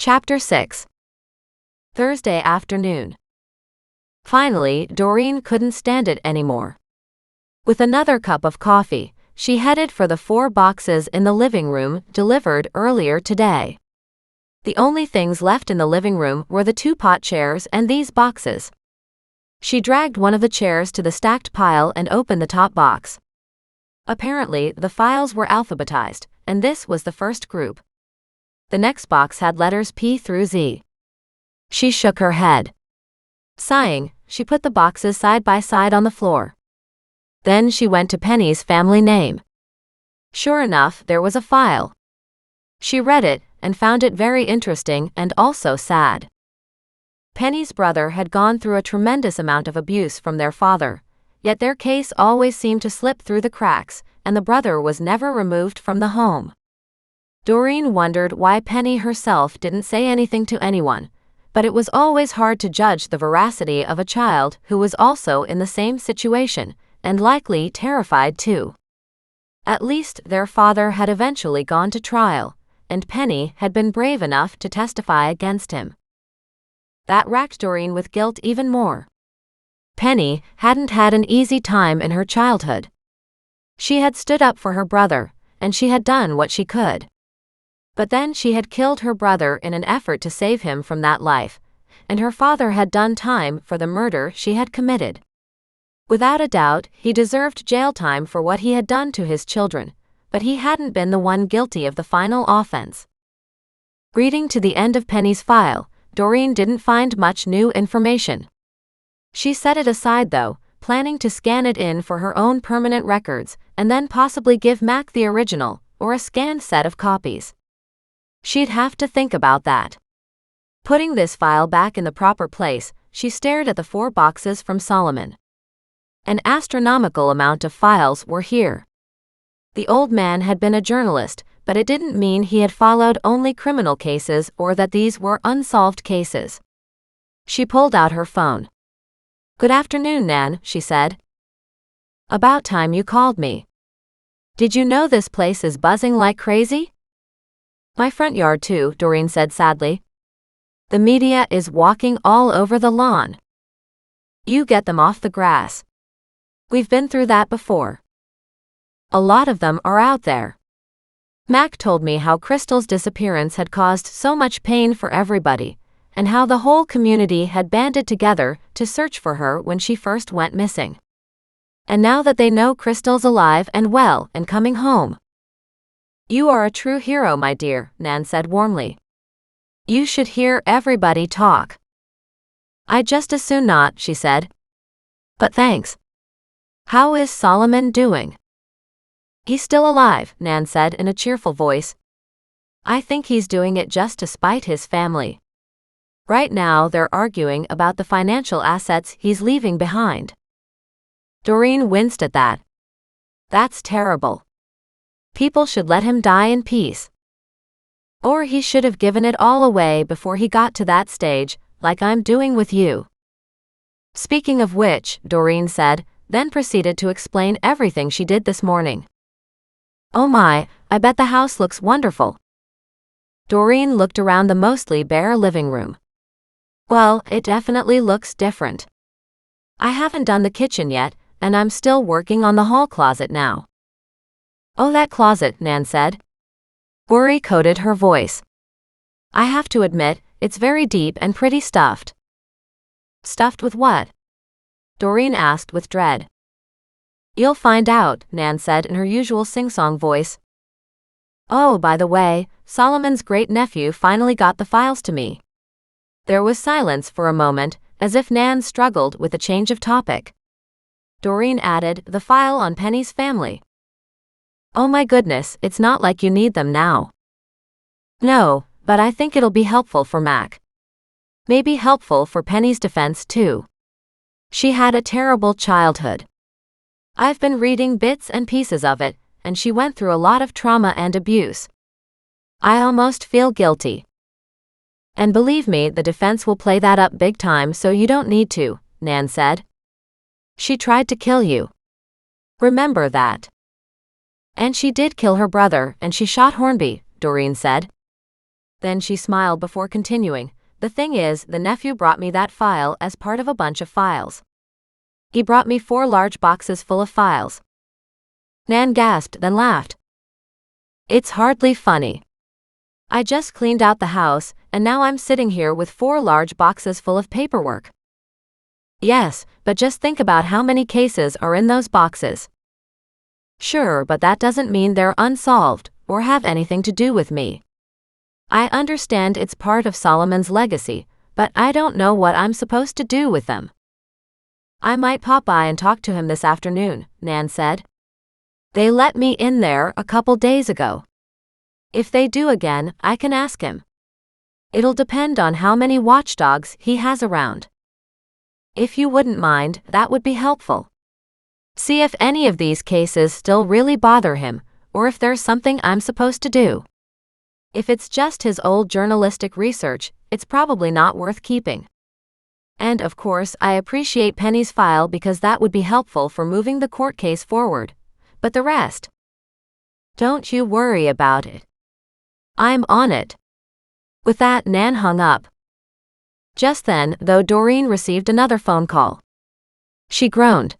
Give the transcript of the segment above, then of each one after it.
Chapter 6. Thursday afternoon. Finally, Doreen couldn't stand it anymore. With another cup of coffee, she headed for the 4 boxes in the living room delivered earlier today. The only things left in the living room were the 2 pot chairs and these boxes. She dragged one of the chairs to the stacked pile and opened the top box. Apparently, the files were alphabetized, and this was the first group. The next box had letters P through Z. She shook her head. Sighing, she put the boxes side by side on the floor. Then she went to Penny's family name. Sure enough, there was a file. She read it and found it very interesting and also sad. Penny's brother had gone through a tremendous amount of abuse from their father, yet their case always seemed to slip through the cracks, and the brother was never removed from the home. Doreen wondered why Penny herself didn't say anything to anyone, but it was always hard to judge the veracity of a child who was also in the same situation, and likely terrified too. At least their father had eventually gone to trial, and Penny had been brave enough to testify against him. That racked Doreen with guilt even more. Penny hadn't had an easy time in her childhood. She had stood up for her brother, and she had done what she could. But then she had killed her brother in an effort to save him from that life, and her father had done time for the murder she had committed. Without a doubt, he deserved jail time for what he had done to his children, but he hadn't been the one guilty of the final offense. Reading to the end of Penny's file, Doreen didn't find much new information. She set it aside though, planning to scan it in for her own permanent records and then possibly give Mac the original, or a scanned set of copies. She'd have to think about that. Putting this file back in the proper place, she stared at the 4 boxes from Solomon. An astronomical amount of files were here. The old man had been a journalist, but it didn't mean he had followed only criminal cases or that these were unsolved cases. She pulled out her phone. "Good afternoon, Nan," she said. "About time you called me. Did you know this place is buzzing like crazy?" "My front yard too," Doreen said sadly. "The media is walking all over the lawn. You get them off the grass. We've been through that before. A lot of them are out there. Mac told me how Crystal's disappearance had caused so much pain for everybody, and how the whole community had banded together to search for her when she first went missing. And now that they know Crystal's alive and well and coming home." "You are a true hero, my dear," Nan said warmly. "You should hear everybody talk." "I'd just as soon not," she said. "But thanks. How is Solomon doing?" "He's still alive," Nan said in a cheerful voice. "I think he's doing it just to spite his family. Right now they're arguing about the financial assets he's leaving behind." Doreen winced at that. That's terrible. People should let him die in peace. Or he should have given it all away before he got to that stage, like I'm doing with you. "Speaking of which," Doreen said, then proceeded to explain everything she did this morning. "Oh my, I bet the house looks wonderful." Doreen looked around the mostly bare living room. "Well, it definitely looks different. I haven't done the kitchen yet, and I'm still working on the hall closet now." "Oh, that closet," Nan said. Worry coated her voice. "I have to admit, it's very deep and pretty stuffed." "Stuffed with what?" Doreen asked with dread. "You'll find out," Nan said in her usual sing-song voice. "Oh, by the way, Solomon's great-nephew finally got the files to me." There was silence for a moment, as if Nan struggled with a change of topic. Doreen added, "The file on Penny's family." "Oh my goodness, it's not like you need them now." "No, but I think it'll be helpful for Mac. Maybe helpful for Penny's defense too. She had a terrible childhood. I've been reading bits and pieces of it, and she went through a lot of trauma and abuse. I almost feel guilty. And believe me, the defense will play that up big time so you don't need to," Nan said. "She tried to kill you. Remember that." "And she did kill her brother, and she shot Hornby," Doreen said. Then she smiled before continuing. The thing is, the nephew brought me that file as part of a bunch of files. He brought me 4 large boxes full of files. Nan gasped, then laughed. It's hardly funny. I just cleaned out the house, and now I'm sitting here with 4 large boxes full of paperwork. Yes, but just think about how many cases are in those boxes. Sure, but that doesn't mean they're unsolved, or have anything to do with me. I understand it's part of Solomon's legacy, but I don't know what I'm supposed to do with them. I might pop by and talk to him this afternoon, Nan said. They let me in there a couple days ago. If they do again, I can ask him. It'll depend on how many watchdogs he has around. If you wouldn't mind, that would be helpful. See if any of these cases still really bother him, or if there's something I'm supposed to do. If it's just his old journalistic research, it's probably not worth keeping. And of course, I appreciate Penny's file because that would be helpful for moving the court case forward. But the rest? Don't you worry about it. I'm on it. With that, Nan hung up. Just then, though, Doreen received another phone call. She groaned.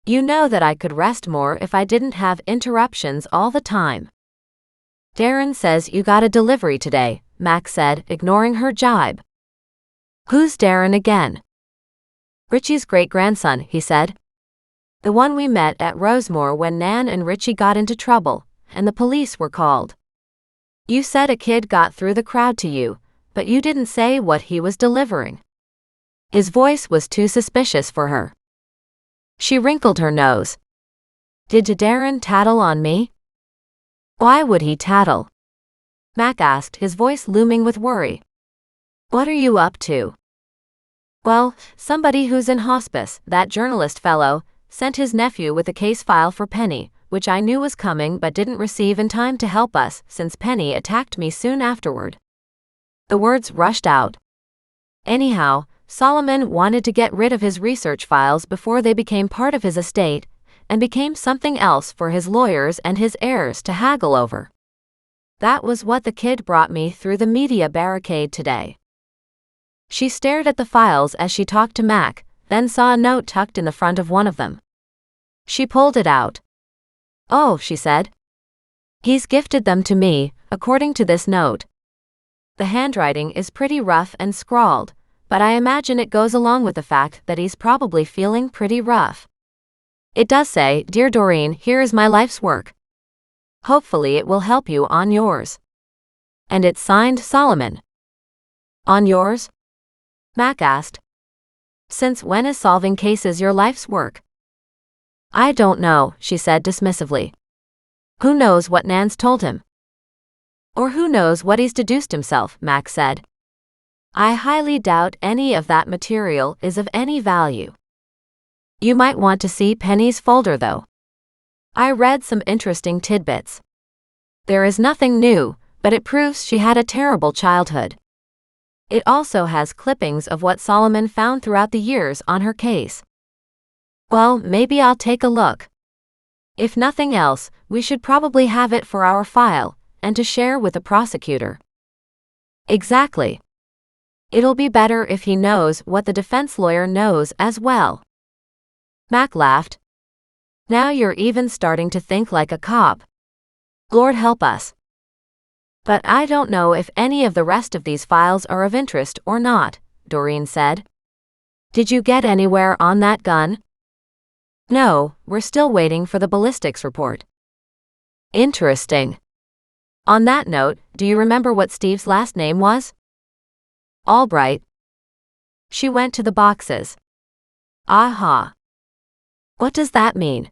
You know that I could rest more if I didn't have interruptions all the time. Darren says you got a delivery today, Mac said, ignoring her jibe. Who's Darren again? Richie's great-grandson, he said. The one we met at Rosemore when Nan and Richie got into trouble, and the police were called. You said a kid got through the crowd to you, but you didn't say what he was delivering. His voice was too suspicious for her. She wrinkled her nose. Did Darren tattle on me? Why would he tattle? Mac asked, his voice looming with worry. What are you up to? Well, somebody who's in hospice, that journalist fellow, sent his nephew with a case file for Penny, which I knew was coming but didn't receive in time to help us since Penny attacked me soon afterward. The words rushed out. Anyhow, Solomon wanted to get rid of his research files before they became part of his estate, and became something else for his lawyers and his heirs to haggle over. That was what the kid brought me through the media barricade today. She stared at the files as she talked to Mac, then saw a note tucked in the front of one of them. She pulled it out. Oh, she said. He's gifted them to me, according to this note. The handwriting is pretty rough and scrawled, but I imagine it goes along with the fact that he's probably feeling pretty rough. It does say, Dear Doreen, here is my life's work. Hopefully it will help you on yours. And it's signed Solomon. On yours? Mac asked. Since when is solving cases your life's work? I don't know, she said dismissively. Who knows what Nan's told him? Or who knows what he's deduced himself, Mac said. I highly doubt any of that material is of any value. You might want to see Penny's folder though. I read some interesting tidbits. There is nothing new, but it proves she had a terrible childhood. It also has clippings of what Solomon found throughout the years on her case. Well, maybe I'll take a look. If nothing else, we should probably have it for our file, and to share with the prosecutor. Exactly. It'll be better if he knows what the defense lawyer knows as well. Mac laughed. Now you're even starting to think like a cop. Lord help us. But I don't know if any of the rest of these files are of interest or not, Doreen said. Did you get anywhere on that gun? No, we're still waiting for the ballistics report. Interesting. On that note, do you remember what Steve's last name was? Albright. She went to the boxes. Aha. What does that mean?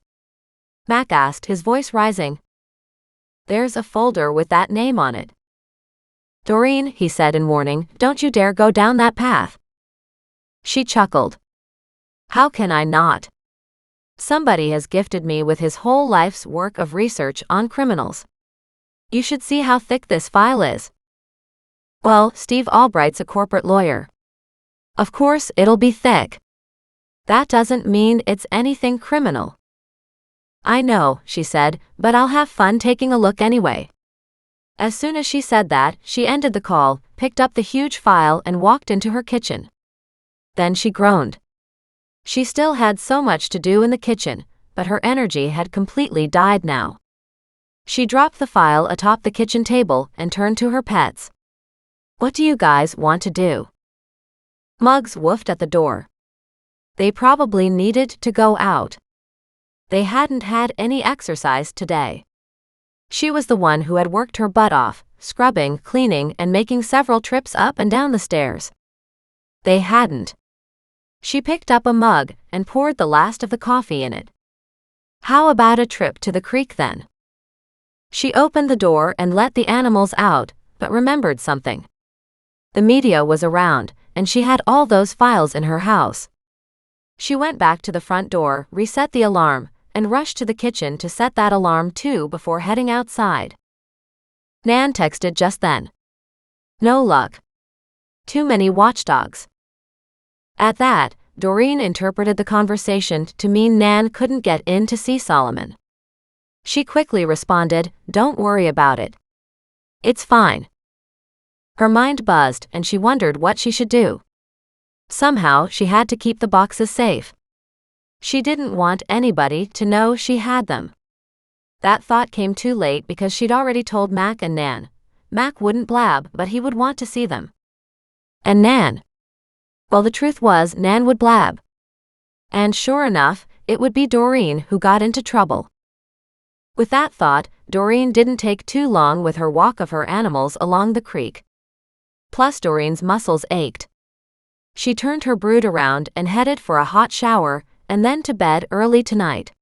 Mac asked, his voice rising. There's a folder with that name on it. Doreen, he said in warning, don't you dare go down that path. She chuckled. How can I not? Somebody has gifted me with his whole life's work of research on criminals. You should see how thick this file is. Well, Steve Albright's a corporate lawyer. Of course, it'll be thick. That doesn't mean it's anything criminal. I know, she said, but I'll have fun taking a look anyway. As soon as she said that, she ended the call, picked up the huge file and walked into her kitchen. Then she groaned. She still had so much to do in the kitchen, but her energy had completely died now. She dropped the file atop the kitchen table and turned to her pets. "What do you guys want to do?" Muggs woofed at the door. They probably needed to go out. They hadn't had any exercise today. She was the one who had worked her butt off, scrubbing, cleaning, and making several trips up and down the stairs. They hadn't. She picked up a mug and poured the last of the coffee in it. How about a trip to the creek then? She opened the door and let the animals out, but remembered something. The media was around, and she had all those files in her house. She went back to the front door, reset the alarm, and rushed to the kitchen to set that alarm too before heading outside. Nan texted just then. "No luck. Too many watchdogs." At that, Doreen interpreted the conversation to mean Nan couldn't get in to see Solomon. She quickly responded, "Don't worry about it. It's fine." Her mind buzzed and she wondered what she should do. Somehow she had to keep the boxes safe. She didn't want anybody to know she had them. That thought came too late because she'd already told Mac and Nan. Mac wouldn't blab, but he would want to see them. And Nan? Well, the truth was Nan would blab. And sure enough, it would be Doreen who got into trouble. With that thought, Doreen didn't take too long with her walk of her animals along the creek. Plus Doreen's muscles ached. She turned her brood around and headed for a hot shower, and then to bed early tonight.